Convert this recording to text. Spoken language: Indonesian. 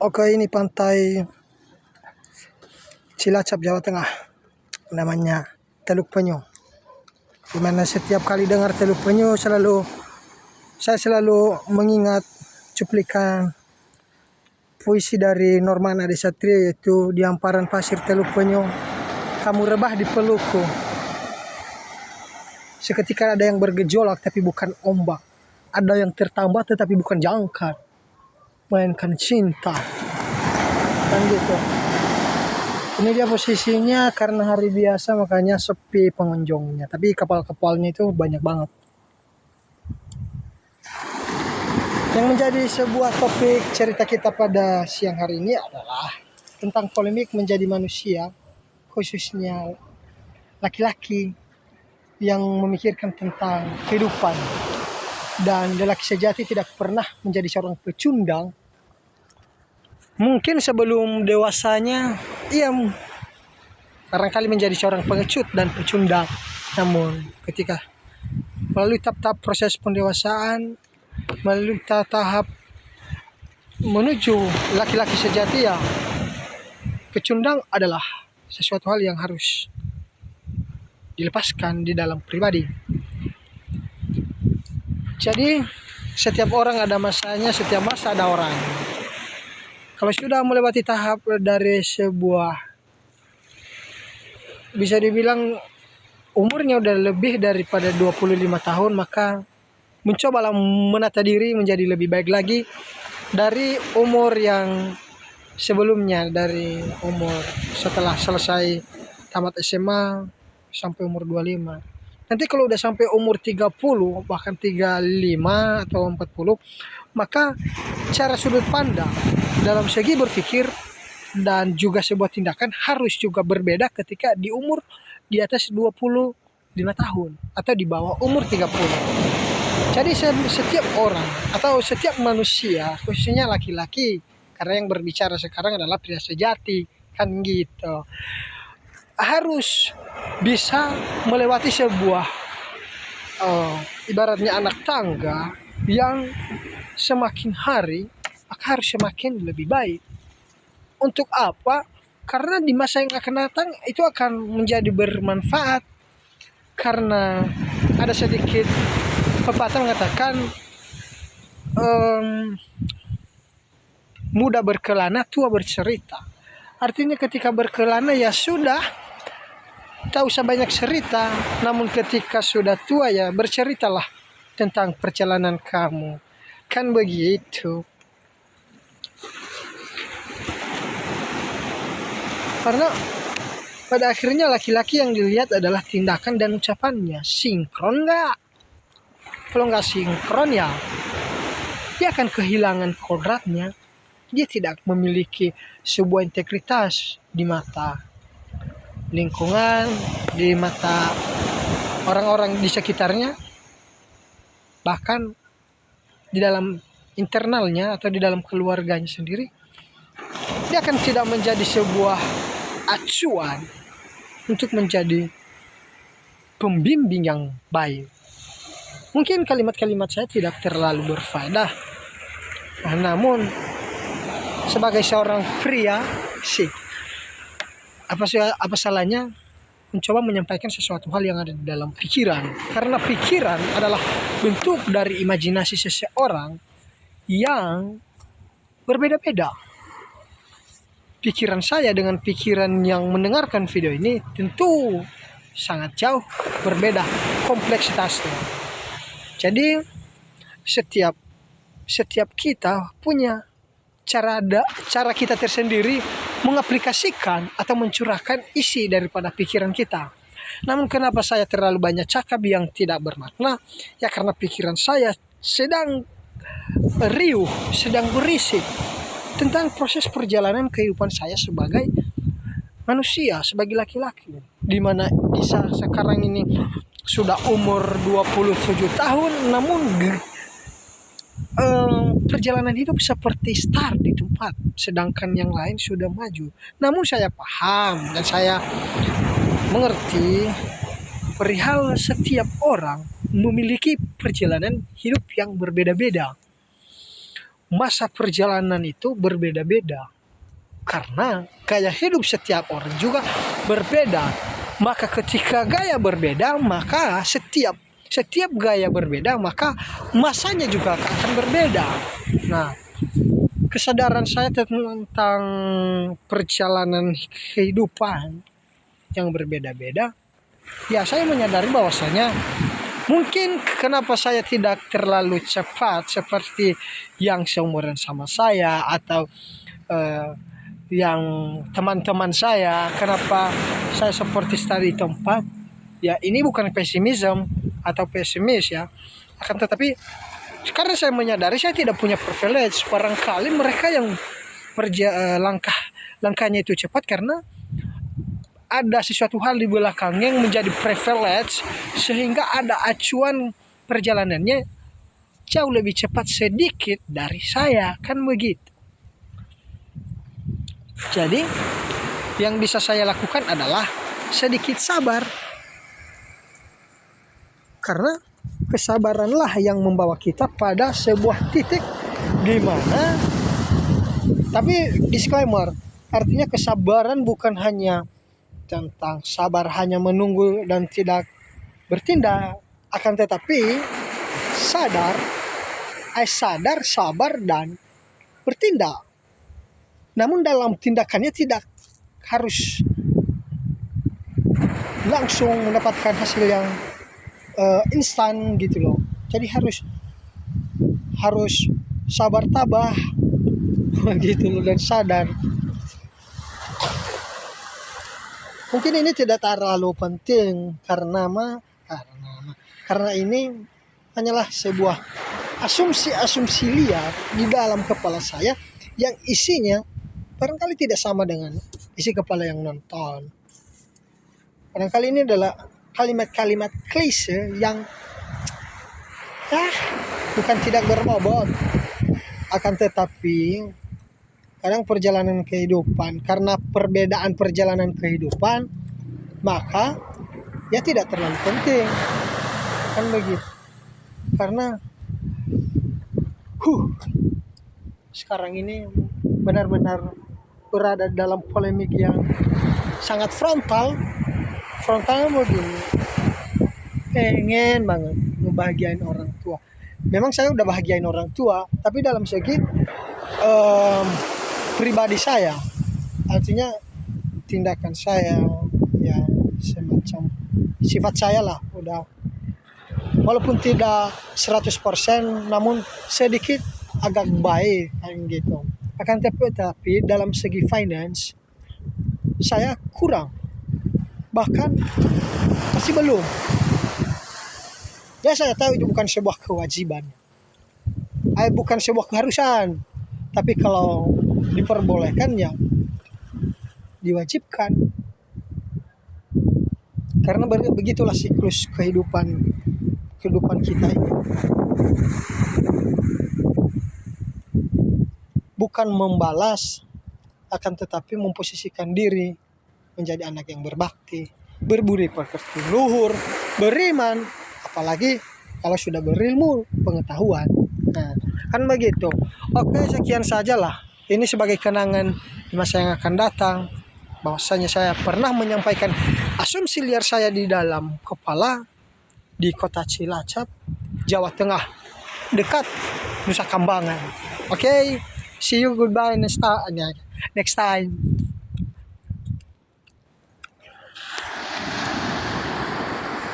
Oke, ini pantai Cilacap, Jawa Tengah. Namanya Teluk Penyu. Dimana setiap kali dengar Teluk Penyu saya selalu mengingat cuplikan puisi dari Norman Ade Satria, yaitu di hamparan pasir Teluk Penyu, kamu rebah di pelukku. Seketika ada yang bergejolak tapi bukan ombak, ada yang tertambat tetapi bukan jangkar, mainkan cinta. Kan gitu. Ini dia posisinya, karena hari biasa makanya sepi pengunjungnya, tapi kapal-kapalnya itu banyak banget. Yang menjadi sebuah topik cerita kita pada siang hari ini adalah tentang polemik menjadi manusia, khususnya laki-laki yang memikirkan tentang kehidupan. Dan lelaki sejati tidak pernah menjadi seorang pecundang. Mungkin sebelum dewasanya ia barangkali menjadi seorang pengecut dan pecundang. Namun ketika melalui tahap proses pendewasaan, melalui tahap menuju laki-laki sejati, ya pecundang adalah sesuatu hal yang harus dilepaskan di dalam pribadi. Jadi setiap orang ada masanya, setiap masa ada orang. Kalau sudah melewati tahap dari sebuah, bisa dibilang umurnya udah lebih daripada 25 tahun, maka mencobalah menata diri menjadi lebih baik lagi dari umur yang sebelumnya, dari umur setelah selesai tamat SMA sampai umur 25. Nanti kalau udah sampai umur 30, bahkan 35 atau 40, maka cara sudut pandang dalam segi berpikir dan juga sebuah tindakan harus juga berbeda ketika di umur di atas 25 tahun atau di bawah umur 30. Jadi setiap orang atau setiap manusia, khususnya laki-laki, karena yang berbicara sekarang adalah pria sejati, kan gitu, harus bisa melewati sebuah ibaratnya anak tangga yang semakin hari maka harus semakin lebih baik. Untuk apa? Karena di masa yang akan datang itu akan menjadi bermanfaat. Karena ada sedikit pepatah mengatakan muda berkelana, tua bercerita. Artinya ketika berkelana ya sudah, tak usah banyak cerita. Namun ketika sudah tua ya berceritalah tentang perjalanan kamu. Kan begitu. Karena pada akhirnya laki-laki yang dilihat adalah tindakan dan ucapannya. Sinkron nggak? Kalau nggak sinkron ya dia akan kehilangan kodratnya. Dia tidak memiliki sebuah integritas di mata lingkungan, di mata orang-orang di sekitarnya, bahkan di dalam internalnya atau di dalam keluarganya sendiri. Dia akan tidak menjadi sebuah acuan untuk menjadi pembimbing yang baik. Mungkin kalimat-kalimat saya tidak terlalu berfaedah, namun sebagai seorang pria sih, apa salahnya mencoba menyampaikan sesuatu hal yang ada di dalam pikiran. Karena pikiran adalah bentuk dari imajinasi seseorang yang berbeda-beda. Pikiran saya dengan pikiran yang mendengarkan video ini tentu sangat jauh berbeda kompleksitasnya. Jadi setiap kita punya cara kita tersendiri mengaplikasikan atau mencurahkan isi daripada pikiran kita. Namun kenapa saya terlalu banyak cakap yang tidak bermakna? Ya karena pikiran saya sedang riuh, sedang berisik tentang proses perjalanan kehidupan saya sebagai manusia, sebagai laki-laki. Dimana Isa sekarang ini sudah umur 27 tahun, namun perjalanan hidup seperti start di tempat, sedangkan yang lain sudah maju. Namun saya paham dan saya mengerti perihal setiap orang memiliki perjalanan hidup yang berbeda-beda. masa perjalanan itu berbeda-beda. Karena gaya hidup setiap orang juga berbeda. Maka ketika gaya berbeda, maka setiap gaya berbeda, maka masanya juga akan berbeda. Nah, kesadaran saya tentang perjalanan kehidupan yang berbeda-beda, ya saya menyadari bahwasanya mungkin kenapa saya tidak terlalu cepat seperti yang seumuran sama saya atau yang teman-teman saya. Kenapa saya seperti study tempat? Ya ini bukan pesimisme atau pesimis ya. Akan tetapi karena saya menyadari saya tidak punya privilege. Barangkali mereka yang langkahnya itu cepat karena ada sesuatu hal di belakangnya yang menjadi privilege sehingga ada acuan perjalanannya jauh lebih cepat sedikit dari saya, kan begitu. Jadi yang bisa saya lakukan adalah sedikit sabar. Karena kesabaranlah yang membawa kita pada sebuah titik di mana, tapi disclaimer, artinya kesabaran bukan hanya tentang sabar hanya menunggu dan tidak bertindak, akan tetapi sadar, sabar dan bertindak. Namun dalam tindakannya tidak harus langsung mendapatkan hasil yang instan gitu loh. Jadi harus sabar tabah gitu loh, dan sadar. Mungkin ini tidak terlalu penting karena ini hanyalah sebuah asumsi liar di dalam kepala saya yang isinya barangkali tidak sama dengan isi kepala yang nonton. Barangkali ini adalah kalimat-kalimat klise yang bukan tidak berbobot. Akan tetapi kadang perjalanan kehidupan, karena perbedaan perjalanan kehidupan, maka ya tidak terlalu penting. Kan begitu. Karena sekarang ini benar-benar berada dalam polemik yang sangat frontalnya begini, pengen banget ngebahagiain orang tua. Memang saya udah bahagiain orang tua, tapi dalam segi pribadi saya, artinya tindakan saya ya semacam sifat saya lah, udah walaupun tidak 100% namun sedikit agak baik kayak gitu. Akan tetapi dalam segi finance saya kurang, bahkan masih belum. Ya saya tahu itu bukan sebuah kewajiban, bukan sebuah keharusan, tapi kalau diperbolehkan ya diwajibkan. Karena begitulah siklus kehidupan kita ini. Bukan membalas, akan tetapi memposisikan diri menjadi anak yang berbakti, berbudi pekerti luhur, beriman, apalagi kalau sudah berilmu pengetahuan. Nah, kan begitu. Oke, sekian sajalah. Ini sebagai kenangan di masa yang akan datang, bahwasanya saya pernah menyampaikan asumsi liar saya di dalam kepala di kota Cilacap, Jawa Tengah, dekat Nusa Kambangan. Oke, see you, goodbye next time.